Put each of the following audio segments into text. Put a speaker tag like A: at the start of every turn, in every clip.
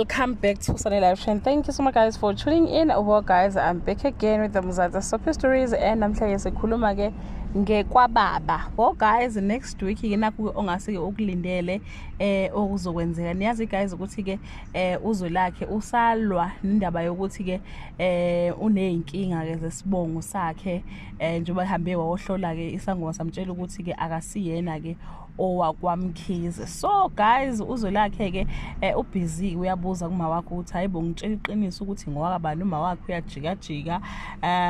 A: welcome back to Sunny Live Trend. Thank you so much guys for tuning in. Well guys, I'm back again with the Mzansi Soapie Stories and namhlanje sikhuluma ke ngekwababa. Well guys, next week ke naku ongase ukulindele okuzokwenzeka. Niyazi guys ukuthi ke uZwelakhe usalwa indaba yokuthi ke uneyinkinga ke zesibongo sakhe njengoba ehambe wayohlola ke isangoma samtshela ukuthi ke akasiyena ke owakwamkhize. So guys, uZwelakhe ke ubusy uyabuza kuma wakho ukuthi hayibo ngitshela iqiniso ukuthi ngowakabani uma wakho uyajika jika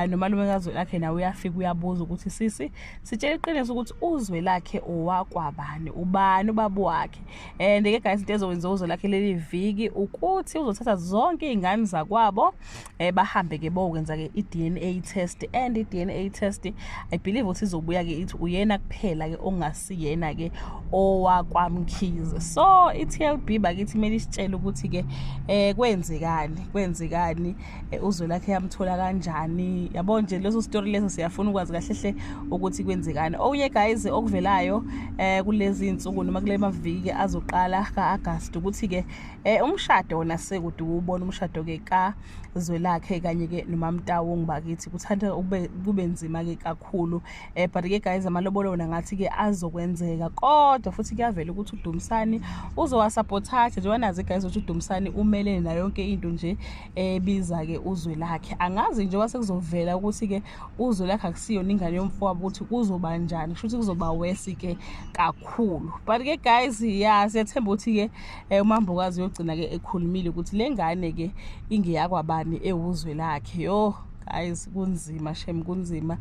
A: nomalume kaZwelakhe nawe uyafika uyabuza ukuthi sisi sitshela iqiniso ukuthi uZwelakhe owakwabani ubani ubaba wakhe. And ke guys into ezokwenza uZwelakhe leli viki ukuthi uzothatha zonke izingane zakwabo bahambe ke bokwenza ke iDNA test, and iDNA test I believe ukuthi izobuya ke ithi uyena kuphela ke ongasiyena ke owakwamkhize. So iTLB bakithi imeli isitshela ukuthi ke kwenzekani uZwelakhe yamthola kanjani. Yabo nje leso story leso siyafuna ukwazi kahle hle ukuthi kwenzekani. Oye guys okuvelayo kulezi insuku noma kule maviki azoqala kaAugust ukuthi ke umshado wona sekude ubona umshado ke kaZwelakhe kanye ke noMamtawu ngibakithi kuthanda kube nzima ke kakhulu. But ke guys amalobolo wona ngathi ke azokwenzeka, kodwa futhi kuyavela ukuthi uDumisani uzowasupporta nje. Wanazi guys ukuthi uDumisani umelene na yonke into nje ebiza ke uZwelakhe. Angazi nje wasekuzovela ukuthi ke uZwelakhe akusiyona ingane yomfowabo ukuthi kuzoba njani, futhi kuzoba worse ke kakhulu. But ke guys siyathemba ukuthi ke uMambokazi uyogcina ke ekhulumile ukuthi lengane ke ingeyakwabani uZwelakhe. Yo guys kunzima, shame kunzima,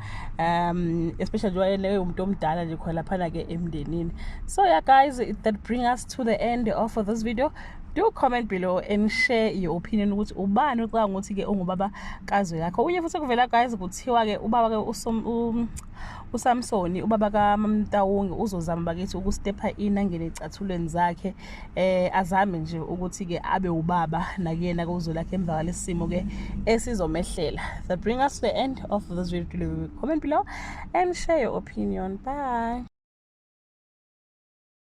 A: especially wayene umuntu omdala nje khona lapha ke emndenini. So yeah guys, that bring us to the end of this video. Do comment below and share your opinion ukuthi ubani ucanga ukuthi ke ungubaba kaZwelakhe. Unye futhi kuvela guys kuthiwa ke ubaba ke uSamson ubaba kaMamtawungi uzozama bakithi ukustepha in angene ecathulweni zakhe, azame nje ukuthi ke abe ubaba nakuyena ke uZwelakhe emva kwalesimo ke esizomehlela. That bring us to the end of this video. Comment below and share your opinion. Bye.